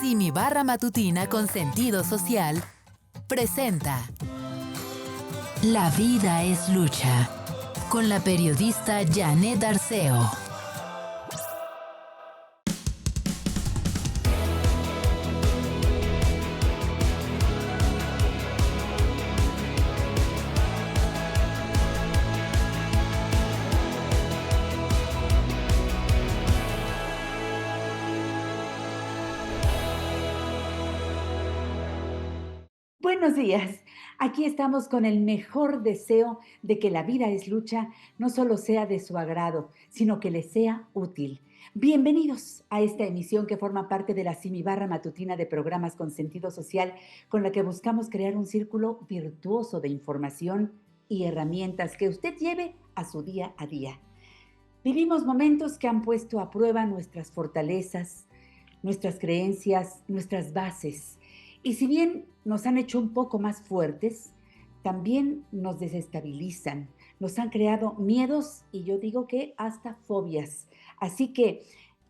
Simi Barra Matutina con Sentido Social presenta La vida es lucha, con la periodista Janet Arceo. Buenos días. Aquí estamos con el mejor deseo de que la vida es lucha no solo sea de su agrado, sino que les sea útil. Bienvenidos a esta emisión que forma parte de la Simi Barra Matutina de programas con sentido social, con la que buscamos crear un círculo virtuoso de información y herramientas que usted lleve a su día a día. Vivimos momentos que han puesto a prueba nuestras fortalezas, nuestras creencias, nuestras bases. Y si bien nos han hecho un poco más fuertes, también nos desestabilizan, nos han creado miedos y yo digo que hasta fobias. Así que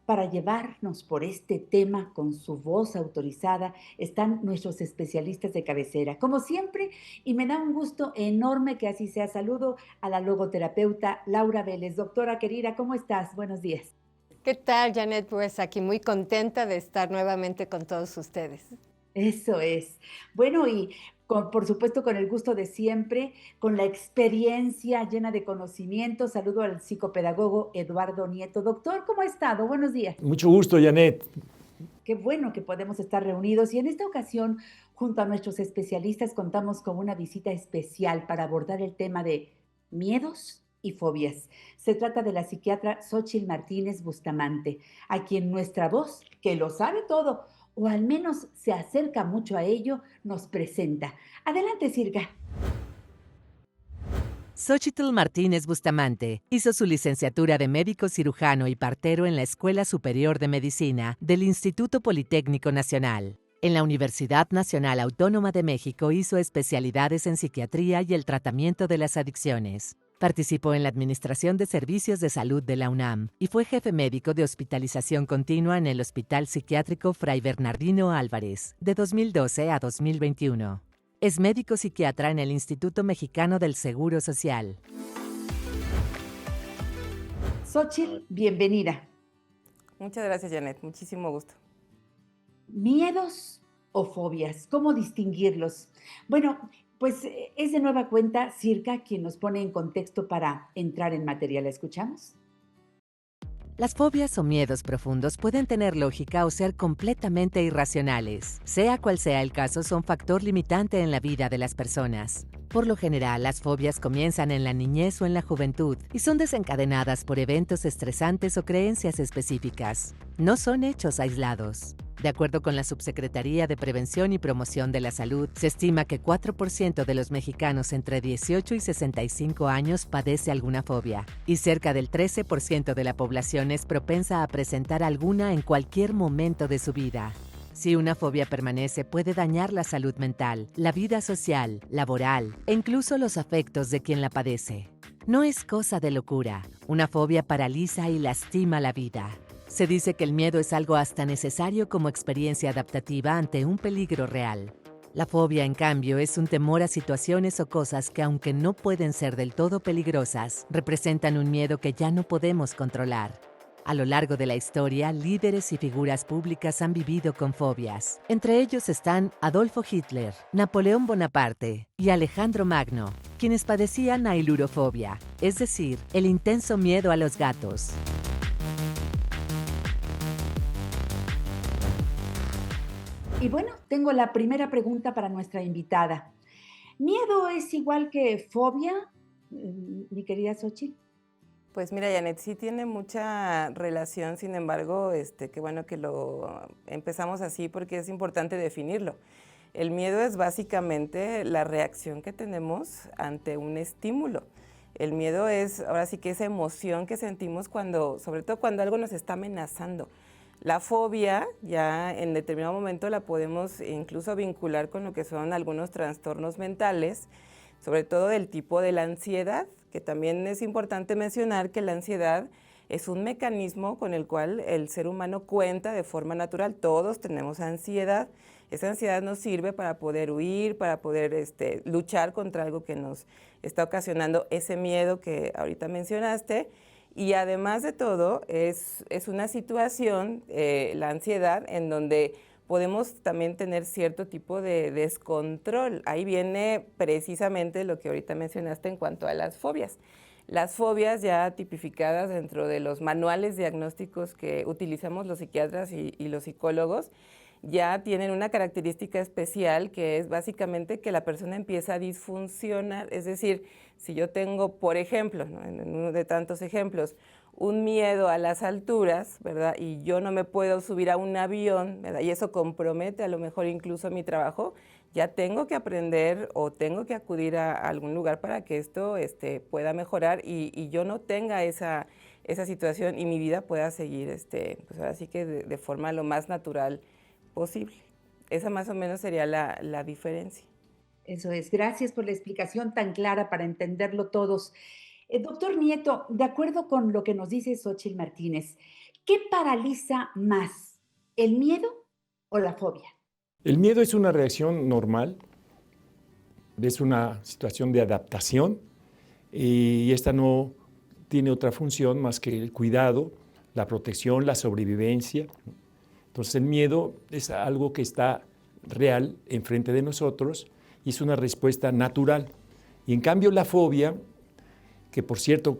para llevarnos por este tema con su voz autorizada están nuestros especialistas de cabecera, como siempre, y me da un gusto enorme que así sea. Saludo a la logoterapeuta Laura Vélez. Doctora querida, ¿cómo estás? Buenos días. ¿Qué tal, Janet? Pues aquí muy contenta de estar nuevamente con todos ustedes. Eso es. Bueno, y por supuesto con el gusto de siempre, con la experiencia llena de conocimiento, saludo al psicopedagogo Eduardo Nieto. Doctor, ¿cómo ha estado? Buenos días. Mucho gusto, Janet. Qué bueno que podemos estar reunidos y en esta ocasión, junto a nuestros especialistas, contamos con una visita especial para abordar el tema de miedos y fobias. Se trata de la psiquiatra Xóchitl Martínez Bustamante, a quien nuestra voz, que lo sabe todo, o al menos se acerca mucho a ello, nos presenta. Adelante, Sirga. Xóchitl Martínez Bustamante hizo su licenciatura de médico cirujano y partero en la Escuela Superior de Medicina del Instituto Politécnico Nacional. En la Universidad Nacional Autónoma de México hizo especialidades en psiquiatría y el tratamiento de las adicciones. Participó en la Administración de Servicios de Salud de la UNAM y fue jefe médico de hospitalización continua en el Hospital Psiquiátrico Fray Bernardino Álvarez, de 2012 a 2021. Es médico psiquiatra en el Instituto Mexicano del Seguro Social. Xóchitl, bienvenida. Muchas gracias, Janet. Muchísimo gusto. ¿Miedos o fobias? ¿Cómo distinguirlos? Bueno, pues es de nueva cuenta Sirga quien nos pone en contexto para entrar en materia. ¿La escuchamos? Las fobias o miedos profundos pueden tener lógica o ser completamente irracionales. Sea cual sea el caso, son factor limitante en la vida de las personas. Por lo general, las fobias comienzan en la niñez o en la juventud y son desencadenadas por eventos estresantes o creencias específicas. No son hechos aislados. De acuerdo con la Subsecretaría de Prevención y Promoción de la Salud, se estima que 4% de los mexicanos entre 18 y 65 años padece alguna fobia, y cerca del 13% de la población es propensa a presentar alguna en cualquier momento de su vida. Si una fobia permanece, puede dañar la salud mental, la vida social, laboral e incluso los afectos de quien la padece. No es cosa de locura. Una fobia paraliza y lastima la vida. Se dice que el miedo es algo hasta necesario como experiencia adaptativa ante un peligro real. La fobia, en cambio, es un temor a situaciones o cosas que, aunque no pueden ser del todo peligrosas, representan un miedo que ya no podemos controlar. A lo largo de la historia, líderes y figuras públicas han vivido con fobias. Entre ellos están Adolfo Hitler, Napoleón Bonaparte y Alejandro Magno, quienes padecían ailurofobia, es decir, el intenso miedo a los gatos. Y bueno, tengo la primera pregunta para nuestra invitada. ¿Miedo es igual que fobia, mi querida Xóchitl? Pues mira, Janet, sí tiene mucha relación, sin embargo, qué bueno que lo empezamos así porque es importante definirlo. El miedo es básicamente la reacción que tenemos ante un estímulo. El miedo es, ahora sí que esa emoción que sentimos sobre todo cuando algo nos está amenazando. La fobia, ya en determinado momento la podemos incluso vincular con lo que son algunos trastornos mentales, sobre todo del tipo de la ansiedad, que también es importante mencionar que la ansiedad es un mecanismo con el cual el ser humano cuenta de forma natural. Todos tenemos ansiedad. Esa ansiedad nos sirve para poder huir, para poder luchar contra algo que nos está ocasionando ese miedo que ahorita mencionaste. Y además de todo, es una situación, la ansiedad, en donde podemos también tener cierto tipo de descontrol. Ahí viene precisamente lo que ahorita mencionaste en cuanto a las fobias. Las fobias ya tipificadas dentro de los manuales diagnósticos que utilizamos los psiquiatras y los psicólogos ya tienen una característica especial, que es básicamente que la persona empieza a disfuncionar. Es decir, si yo tengo, por ejemplo, ¿no?, en uno de tantos ejemplos, un miedo a las alturas, ¿verdad?, y yo no me puedo subir a un avión, ¿verdad?, y eso compromete a lo mejor incluso mi trabajo, ya tengo que aprender o tengo que acudir a algún lugar para que esto pueda mejorar y yo no tenga esa situación y mi vida pueda seguir, pues ahora sí que de forma lo más natural posible. Esa más o menos sería la diferencia. Eso es. Gracias por la explicación tan clara para entenderlo todos. Doctor Nieto, de acuerdo con lo que nos dice Xóchitl Martínez, ¿qué paraliza más, el miedo o la fobia? El miedo es una reacción normal, es una situación de adaptación y esta no tiene otra función más que el cuidado, la protección, la sobrevivencia. Entonces el miedo es algo que está real enfrente de nosotros y es una respuesta natural. Y en cambio la fobia, que por cierto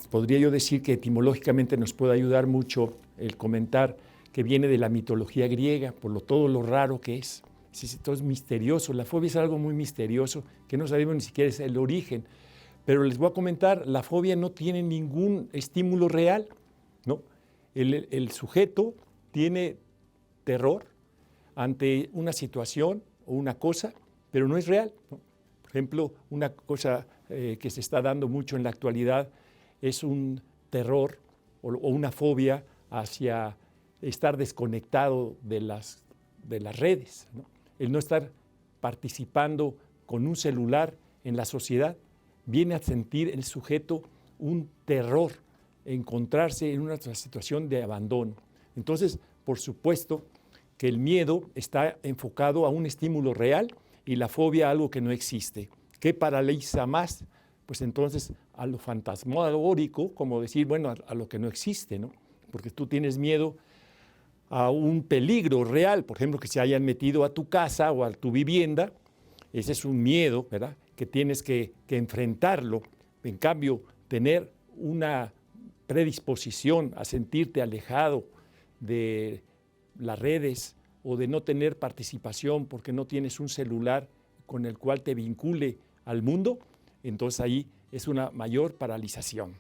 podría yo decir que etimológicamente nos puede ayudar mucho el comentar que viene de la mitología griega, por todo lo raro que es. Todo es misterioso, la fobia es algo muy misterioso que no sabemos ni siquiera es el origen. Pero les voy a comentar, la fobia no tiene ningún estímulo real, ¿no? El sujeto tiene terror ante una situación o una cosa, pero no es real, ¿no? Por ejemplo, una cosa que se está dando mucho en la actualidad es un terror o una fobia hacia estar desconectado de las redes, ¿no? El no estar participando con un celular en la sociedad, viene a sentir el sujeto un terror, encontrarse en una situación de abandono. Entonces, por supuesto que el miedo está enfocado a un estímulo real y la fobia a algo que no existe. ¿Qué paraliza más? Pues entonces a lo fantasmagórico, como decir, bueno, a lo que no existe, ¿no? Porque tú tienes miedo a un peligro real, por ejemplo, que se hayan metido a tu casa o a tu vivienda. Ese es un miedo, ¿verdad?, que tienes que enfrentarlo. En cambio, tener una predisposición a sentirte alejado de las redes o de no tener participación porque no tienes un celular con el cual te vincule al mundo, entonces ahí es una mayor paralización.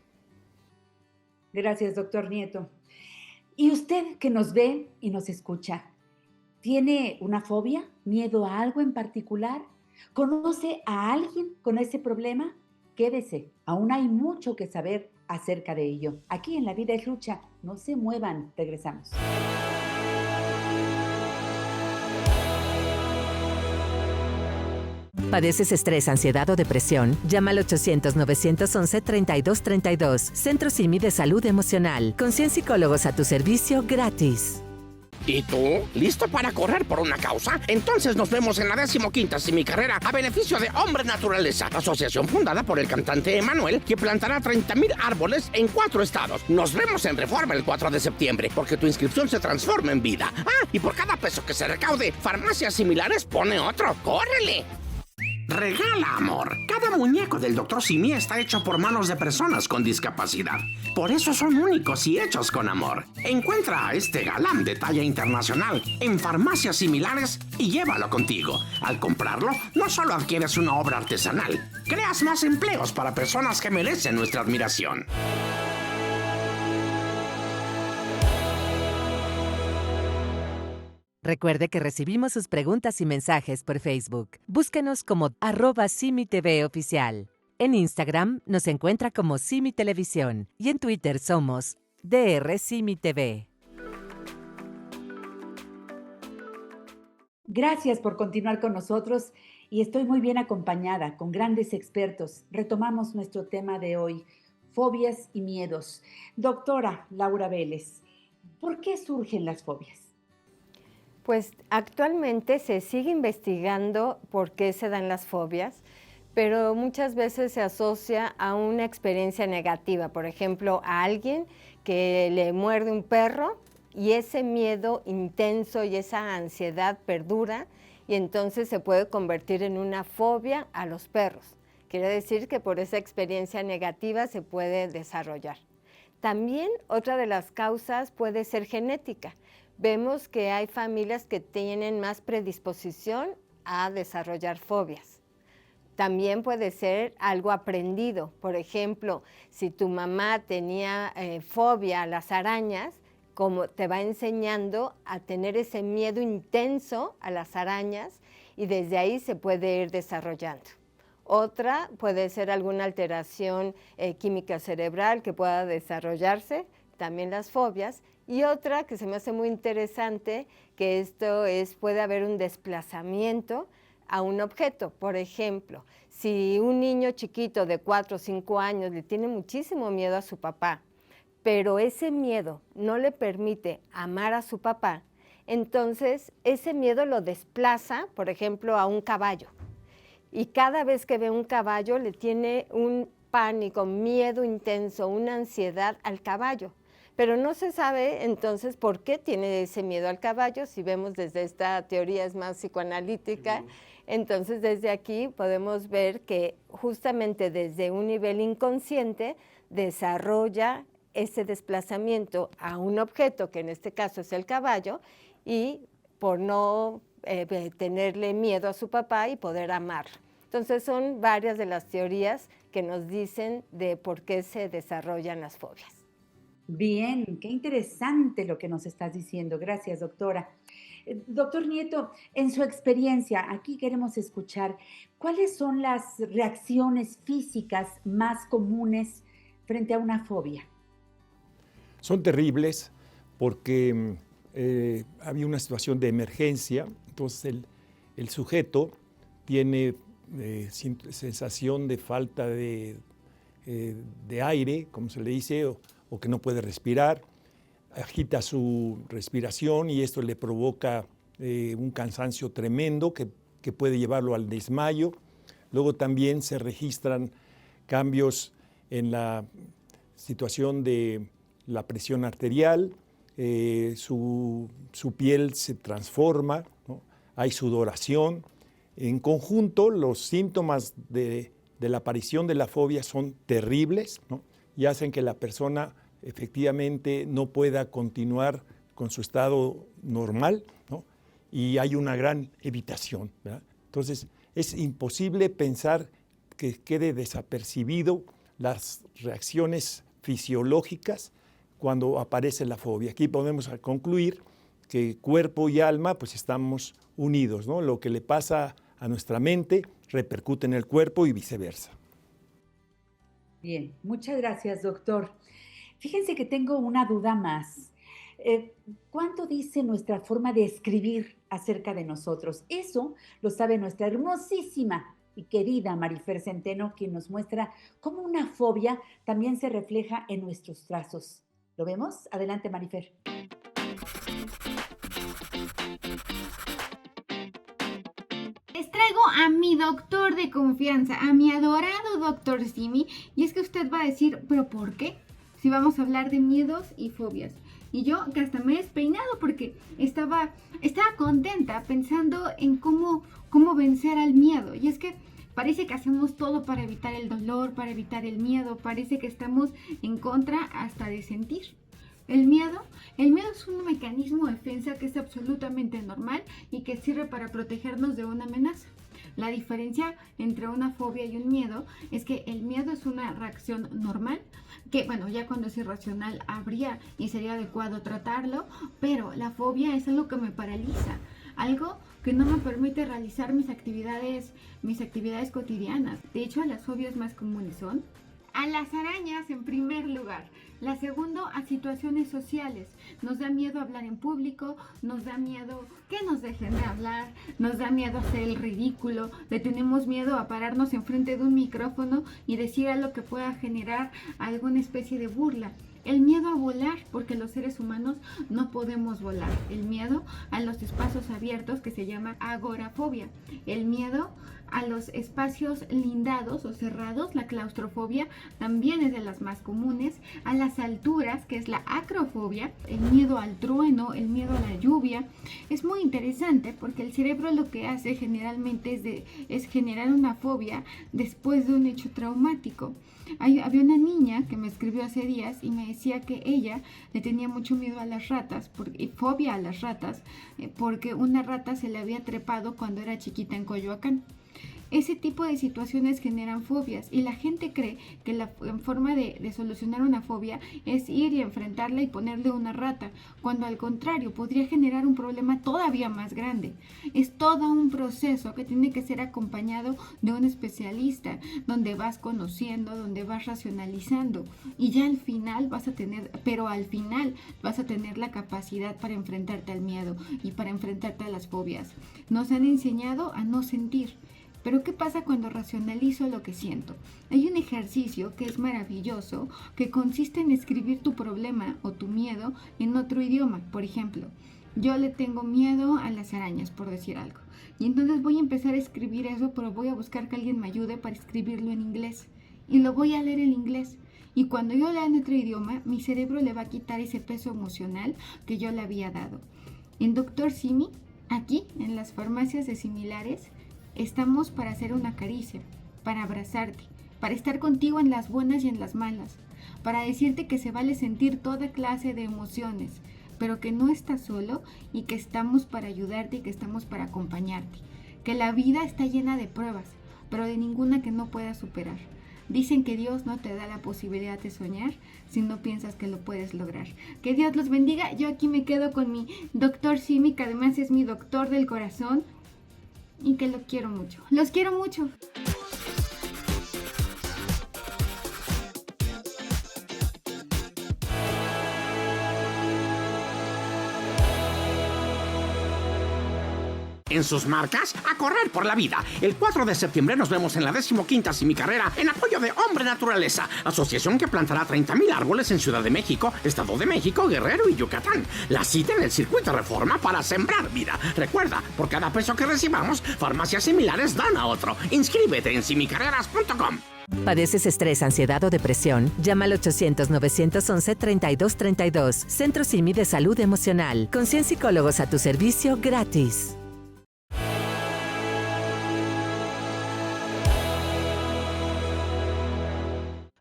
Gracias, doctor Nieto. Y usted que nos ve y nos escucha, ¿tiene una fobia, miedo a algo en particular? ¿Conoce a alguien con ese problema? Quédese, aún hay mucho que saber acerca de ello. Aquí en La Vida es Lucha, no se muevan, regresamos. ¿Padeces estrés, ansiedad o depresión? Llama al 800-911-3232. Centro Simi de Salud Emocional. Con 100 psicólogos a tu servicio gratis. ¿Y tú? ¿Listo para correr por una causa? Entonces nos vemos en la 15ª Simicarrera a beneficio de Hombre Naturaleza, asociación fundada por el cantante Emanuel, que plantará 30,000 árboles en 4 estados. Nos vemos en Reforma el 4 de septiembre, porque tu inscripción se transforma en vida. Ah, y por cada peso que se recaude, Farmacias Similares pone otro. ¡Córrele! Regala amor. Cada muñeco del Dr. Simi está hecho por manos de personas con discapacidad. Por eso son únicos y hechos con amor. Encuentra a este galán de talla internacional en Farmacias Similares y llévalo contigo. Al comprarlo, no solo adquieres una obra artesanal, creas más empleos para personas que merecen nuestra admiración. Recuerde que recibimos sus preguntas y mensajes por Facebook. Búsquenos como @SimiTVOficial. En Instagram nos encuentra como Simi Televisión y en Twitter somos DRSimiTV. Gracias por continuar con nosotros y estoy muy bien acompañada con grandes expertos. Retomamos nuestro tema de hoy. fobias y miedos. Doctora Laura Vélez, ¿por qué surgen las fobias? Pues actualmente se sigue investigando por qué se dan las fobias, pero muchas veces se asocia a una experiencia negativa. Por ejemplo, a alguien que le muerde un perro y ese miedo intenso y esa ansiedad perdura y entonces se puede convertir en una fobia a los perros. Quiere decir que por esa experiencia negativa se puede desarrollar. También otra de las causas puede ser genética. Vemos que hay familias que tienen más predisposición a desarrollar fobias. También puede ser algo aprendido. Por ejemplo, si tu mamá tenía fobia a las arañas, como te va enseñando a tener ese miedo intenso a las arañas y desde ahí se puede ir desarrollando. Otra puede ser alguna alteración química cerebral que pueda desarrollarse, también las fobias. Y otra que se me hace muy interesante, que puede haber un desplazamiento a un objeto. Por ejemplo, si un niño chiquito de 4 o 5 años le tiene muchísimo miedo a su papá, pero ese miedo no le permite amar a su papá, entonces ese miedo lo desplaza, por ejemplo, a un caballo. Y cada vez que ve un caballo le tiene un pánico, miedo intenso, una ansiedad al caballo. Pero no se sabe entonces por qué tiene ese miedo al caballo. Si vemos desde esta teoría es más psicoanalítica, entonces desde aquí podemos ver que justamente desde un nivel inconsciente desarrolla ese desplazamiento a un objeto, que en este caso es el caballo, y por no tenerle miedo a su papá y poder amar. Entonces son varias de las teorías que nos dicen de por qué se desarrollan las fobias. Bien, qué interesante lo que nos estás diciendo. Gracias, doctora. Doctor Nieto, en su experiencia, aquí queremos escuchar, ¿cuáles son las reacciones físicas más comunes frente a una fobia? Son terribles porque había una situación de emergencia, entonces el sujeto tiene sensación de falta de aire, como se le dice, o que no puede respirar, agita su respiración y esto le provoca un cansancio tremendo que puede llevarlo al desmayo. Luego también se registran cambios en la situación de la presión arterial, su piel se transforma, ¿no? Hay sudoración. En conjunto, los síntomas de la aparición de la fobia son terribles, ¿no? Y hacen que la persona efectivamente no pueda continuar con su estado normal, ¿no? Y hay una gran evitación, ¿verdad? Entonces, es imposible pensar que quede desapercibido las reacciones fisiológicas cuando aparece la fobia. Aquí podemos concluir que cuerpo y alma pues estamos unidos, ¿no? Lo que le pasa a nuestra mente repercute en el cuerpo y viceversa. Bien, muchas gracias, doctor. Fíjense que tengo una duda más. ¿Cuánto dice nuestra forma de escribir acerca de nosotros? Eso lo sabe nuestra hermosísima y querida Marifer Centeno, quien nos muestra cómo una fobia también se refleja en nuestros trazos. ¿Lo vemos? Adelante, Marifer. Les traigo a mi doctor de confianza, a mi adorado doctor Simi, y es que usted va a decir, ¿pero por qué? Si vamos a hablar de miedos y fobias. Y yo que hasta me he despeinado porque estaba contenta pensando en cómo vencer al miedo. Y es que parece que hacemos todo para evitar el dolor, para evitar el miedo, parece que estamos en contra hasta de sentir. El miedo es un mecanismo de defensa que es absolutamente normal y que sirve para protegernos de una amenaza. La diferencia entre una fobia y un miedo es que el miedo es una reacción normal, que bueno, ya cuando es irracional habría y sería adecuado tratarlo, pero la fobia es algo que me paraliza, algo que no me permite realizar mis actividades cotidianas. De hecho, las fobias más comunes son A las arañas en primer lugar. La segunda, a situaciones sociales. Nos da miedo hablar en público, nos da miedo que nos dejen de hablar, nos da miedo hacer el ridículo, le tenemos miedo a pararnos enfrente de un micrófono y decir algo que pueda generar alguna especie de burla. El miedo a volar, porque los seres humanos no podemos volar. El miedo a los espacios abiertos, que se llama agorafobia. El miedo a los espacios lindados o cerrados, la claustrofobia, también es de las más comunes. A las alturas, que es la acrofobia. El miedo al trueno, el miedo a la lluvia. Es muy interesante porque el cerebro lo que hace generalmente es generar una fobia después de un hecho traumático. Había una niña que me escribió hace días y me decía que ella le tenía mucho miedo a las ratas, fobia a las ratas, porque una rata se le había trepado cuando era chiquita en Coyoacán. Ese tipo de situaciones generan fobias y la gente cree que la forma de solucionar una fobia es ir y enfrentarla y ponerle una rata, cuando al contrario podría generar un problema todavía más grande. Es todo un proceso que tiene que ser acompañado de un especialista, donde vas conociendo, donde vas racionalizando y ya al final vas a tener la capacidad para enfrentarte al miedo y para enfrentarte a las fobias. Nos han enseñado a no sentir. Pero ¿qué pasa cuando racionalizo lo que siento? Hay un ejercicio que es maravilloso, que consiste en escribir tu problema o tu miedo en otro idioma. Por ejemplo, yo le tengo miedo a las arañas, por decir algo. Y entonces voy a empezar a escribir eso, pero voy a buscar que alguien me ayude para escribirlo en inglés. Y lo voy a leer en inglés. Y cuando yo lea en otro idioma, mi cerebro le va a quitar ese peso emocional que yo le había dado. En Dr. Simi, aquí, en las farmacias de similares, estamos para hacer una caricia, para abrazarte, para estar contigo en las buenas y en las malas, para decirte que se vale sentir toda clase de emociones, pero que no estás solo y que estamos para ayudarte y que estamos para acompañarte, que la vida está llena de pruebas, pero de ninguna que no puedas superar. Dicen que Dios no te da la posibilidad de soñar si no piensas que lo puedes lograr. Que Dios los bendiga. Yo aquí me quedo con mi Dr. Simi, que además es mi doctor del corazón, y que lo quiero mucho. Los quiero mucho. En sus marcas, a correr por la vida. El 4 de septiembre nos vemos en la 15ª Simicarrera en apoyo de Hombre Naturaleza, asociación que plantará 30,000 árboles en Ciudad de México, Estado de México, Guerrero y Yucatán. La cita en el Circuito Reforma para sembrar vida. Recuerda, por cada peso que recibamos, farmacias similares dan a otro. Inscríbete en simicarreras.com. ¿Padeces estrés, ansiedad o depresión? Llama al 800-911-3232. Centro Simi de Salud Emocional. Con 100 psicólogos a tu servicio gratis.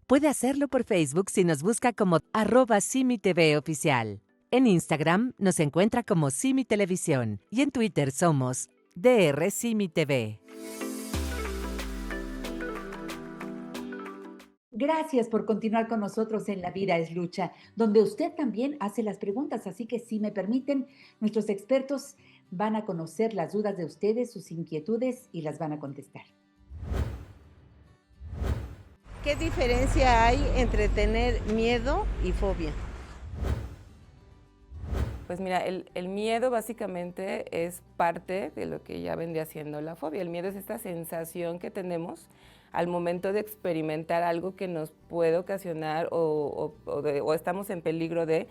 Puede hacerlo por Facebook si nos busca como @SimiTVOficial. En Instagram nos encuentra como Simi Televisión y en Twitter somos DR Simi TV. Gracias por continuar con nosotros en La Vida es Lucha, donde usted también hace las preguntas. Así que, si me permiten, nuestros expertos van a conocer las dudas de ustedes, sus inquietudes, y las van a contestar. ¿Qué diferencia hay entre tener miedo y fobia? Pues mira, el miedo básicamente es parte de lo que ya vendría siendo la fobia. El miedo es esta sensación que tenemos al momento de experimentar algo que nos puede ocasionar o estamos en peligro de.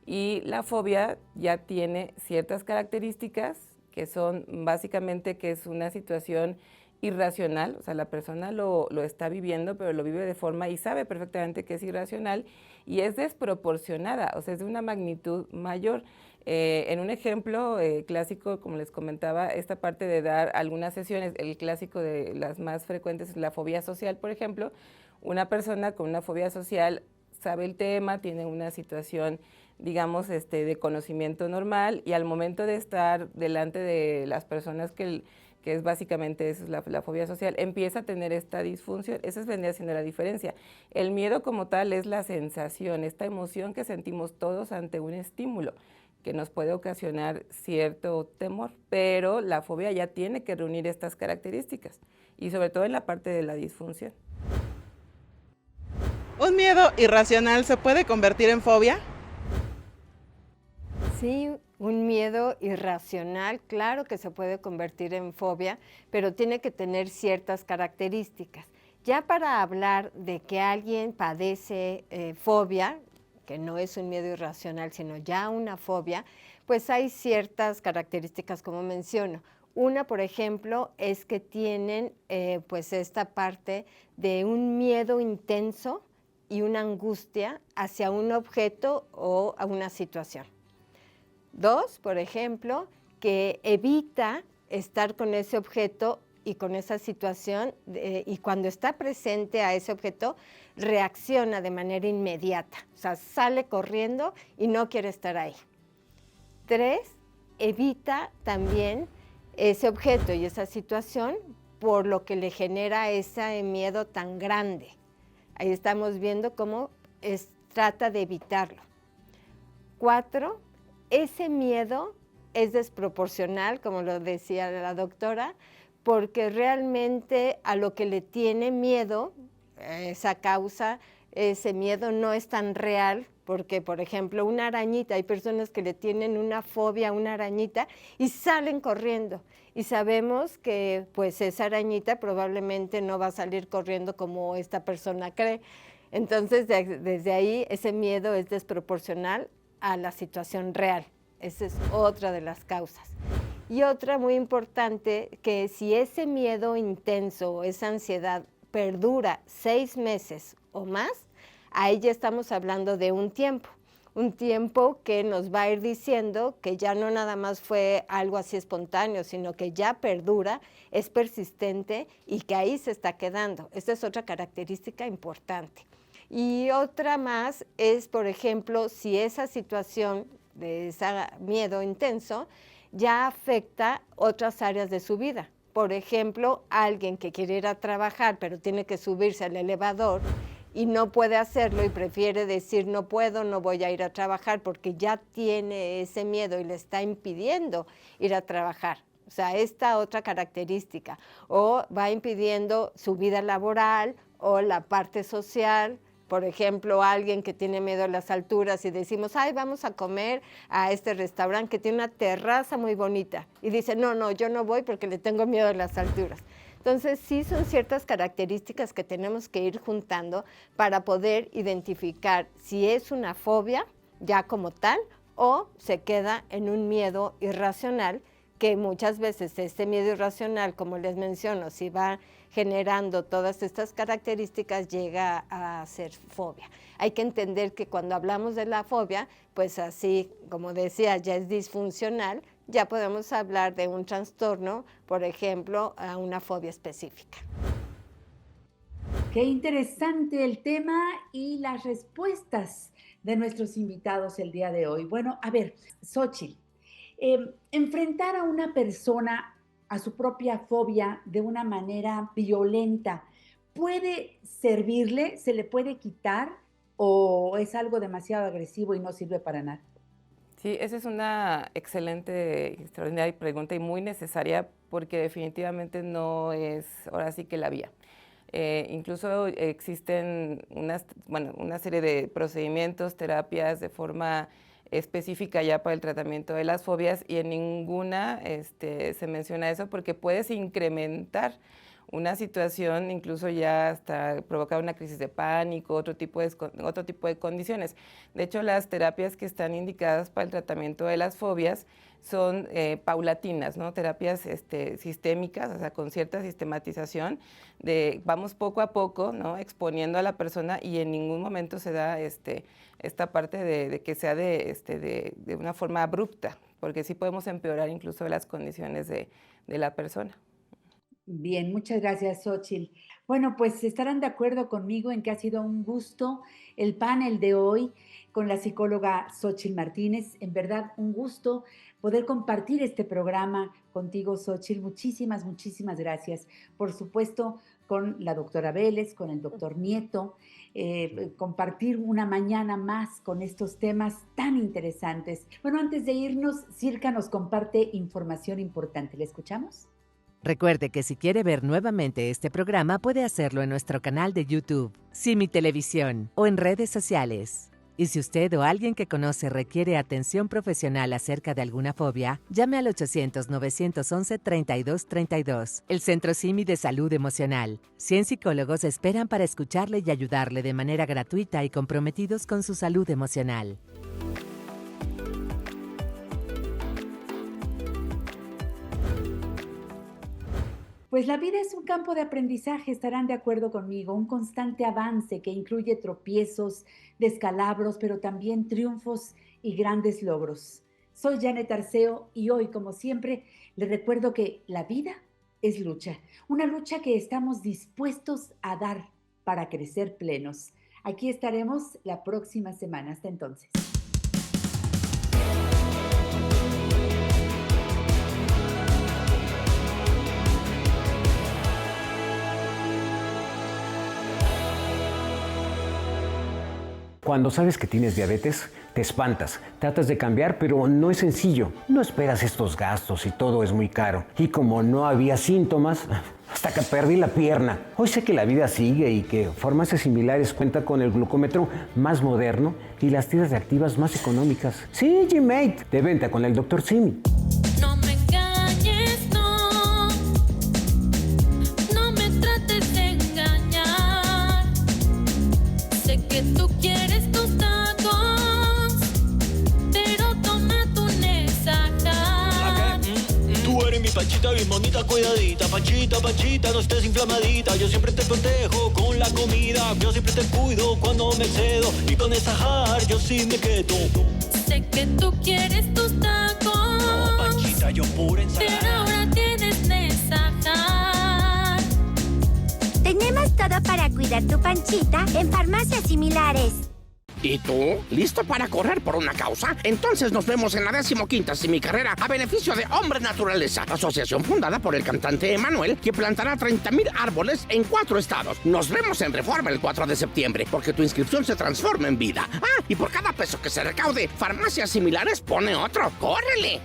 Y la fobia ya tiene ciertas características que son básicamente que es una situación irracional, o sea, la persona lo está viviendo, pero lo vive de forma y sabe perfectamente que es irracional y es desproporcionada, o sea, es de una magnitud mayor. En un ejemplo clásico, como les comentaba, esta parte de dar algunas sesiones, el clásico de las más frecuentes es la fobia social, por ejemplo. Una persona con una fobia social sabe el tema, tiene una situación, digamos, de conocimiento normal y al momento de estar delante de las personas que es básicamente eso, la fobia social, empieza a tener esta disfunción. Esa vendría siendo la diferencia. El miedo como tal es la sensación, esta emoción que sentimos todos ante un estímulo que nos puede ocasionar cierto temor, pero la fobia ya tiene que reunir estas características y sobre todo en la parte de la disfunción. ¿Un miedo irracional se puede convertir en fobia? Sí, un miedo irracional, claro que se puede convertir en fobia, pero tiene que tener ciertas características. Ya para hablar de que alguien padece fobia, que no es un miedo irracional, sino ya una fobia, pues hay ciertas características como menciono. Una, por ejemplo, es que tienen pues esta parte de un miedo intenso y una angustia hacia un objeto o a una situación. Dos, por ejemplo, que evita estar con ese objeto y con esa situación y cuando está presente a ese objeto reacciona de manera inmediata, o sea, sale corriendo y no quiere estar ahí. Tres, evita también ese objeto y esa situación por lo que le genera ese miedo tan grande. Ahí estamos viendo cómo trata de evitarlo. Cuatro, ese miedo es desproporcional, como lo decía la doctora, porque realmente a lo que le tiene miedo, esa causa, ese miedo no es tan real, porque, por ejemplo, una arañita, hay personas que le tienen una fobia a una arañita y salen corriendo. Y sabemos que pues esa arañita probablemente no va a salir corriendo como esta persona cree. Entonces, desde ahí, ese miedo es desproporcional a la situación real. Esa es otra de las causas. Y otra muy importante, que si ese miedo intenso o esa ansiedad perdura 6 meses o más, ahí ya estamos hablando de un tiempo que nos va a ir diciendo que ya no nada más fue algo así espontáneo, sino que ya perdura, es persistente y que ahí se está quedando. Esta es otra característica importante. Y otra más es, por ejemplo, si esa situación de ese miedo intenso ya afecta otras áreas de su vida. Por ejemplo, alguien que quiere ir a trabajar, pero tiene que subirse al elevador y no puede hacerlo y prefiere decir no puedo, no voy a ir a trabajar porque ya tiene ese miedo y le está impidiendo ir a trabajar. O sea, esta otra característica. O va impidiendo su vida laboral o la parte social. Por ejemplo, alguien que tiene miedo a las alturas y decimos, ay, vamos a comer a este restaurante que tiene una terraza muy bonita. Y dice, no, yo no voy porque le tengo miedo a las alturas. Entonces, sí son ciertas características que tenemos que ir juntando para poder identificar si es una fobia ya como tal o se queda en un miedo irracional, que muchas veces este miedo irracional, como les menciono, si va generando todas estas características, llega a ser fobia. Hay que entender que cuando hablamos de la fobia, pues así, como decía, ya es disfuncional, ya podemos hablar de un trastorno, por ejemplo, a una fobia específica. Qué interesante el tema y las respuestas de nuestros invitados el día de hoy. Bueno, a ver, Xóchitl, enfrentar a una persona a su propia fobia de una manera violenta, ¿puede servirle? ¿Se le puede quitar? ¿O es algo demasiado agresivo y no sirve para nada? Sí, esa es una excelente, extraordinaria pregunta y muy necesaria porque definitivamente no es ahora sí que la vía. Incluso existen una serie de procedimientos, terapias de forma específica ya para el tratamiento de las fobias y en ninguna se menciona eso porque puedes incrementar una situación, incluso ya hasta provocar una crisis de pánico, otro tipo de condiciones. De hecho, las terapias que están indicadas para el tratamiento de las fobias son paulatinas, ¿no? Terapias sistémicas, o sea, con cierta sistematización, vamos poco a poco, ¿no? Exponiendo a la persona y en ningún momento se da esta parte de que sea de una forma abrupta, porque sí podemos empeorar incluso las condiciones de la persona. Bien, muchas gracias, Xóchitl. Bueno, pues estarán de acuerdo conmigo en que ha sido un gusto el panel de hoy con la psicóloga Xóchitl Martínez. En verdad, un gusto poder compartir este programa contigo, Xóchitl. Muchísimas, muchísimas gracias. Por supuesto, con la doctora Vélez, con el doctor Nieto, compartir una mañana más con estos temas tan interesantes. Bueno, antes de irnos, Circa nos comparte información importante. ¿La escuchamos? Recuerde que si quiere ver nuevamente este programa puede hacerlo en nuestro canal de YouTube, Simi Televisión o en redes sociales. Y si usted o alguien que conoce requiere atención profesional acerca de alguna fobia, llame al 800-911-3232, el Centro Simi de Salud Emocional. 100 psicólogos esperan para escucharle y ayudarle de manera gratuita y comprometidos con su salud emocional. Pues la vida es un campo de aprendizaje, estarán de acuerdo conmigo, un constante avance que incluye tropiezos, descalabros, pero también triunfos y grandes logros. Soy Janet Arceo y hoy, como siempre, les recuerdo que la vida es lucha, una lucha que estamos dispuestos a dar para crecer plenos. Aquí estaremos la próxima semana. Hasta entonces. Cuando sabes que tienes diabetes, te espantas, tratas de cambiar, pero no es sencillo. No esperas estos gastos y todo es muy caro. Y como no había síntomas, hasta que perdí la pierna. Hoy sé que la vida sigue y que Farmacias Similares cuenta con el glucómetro más moderno y las tiras reactivas más económicas. Sí, G-Mate, de venta con el Dr. Simi. No me engañes, no. No me trates de engañar. Sé que tú quieres tus tacos, pero toma tu Nesaja. Tú eres mi Panchita bien bonita, cuidadita. Panchita, Panchita, no estés inflamadita. Yo siempre te protejo con la comida. Yo siempre te cuido cuando me excedo. Y con Nesaja yo sí me quedo. Sé que tú quieres tus tacos. No, Panchita, yo pura ensalada. Pero ahora tienes Nesaja. Tenemos todo para cuidar tu panchita en Farmacias Similares. ¿Y tú? ¿Listo para correr por una causa? Entonces nos vemos en la 15ª Simicarrera a beneficio de Hombre Naturaleza, asociación fundada por el cantante Emanuel, que plantará 30,000 árboles en 4 estados. Nos vemos en Reforma el 4 de septiembre, porque tu inscripción se transforma en vida. Ah, y por cada peso que se recaude, Farmacias Similares pone otro. ¡Córrele!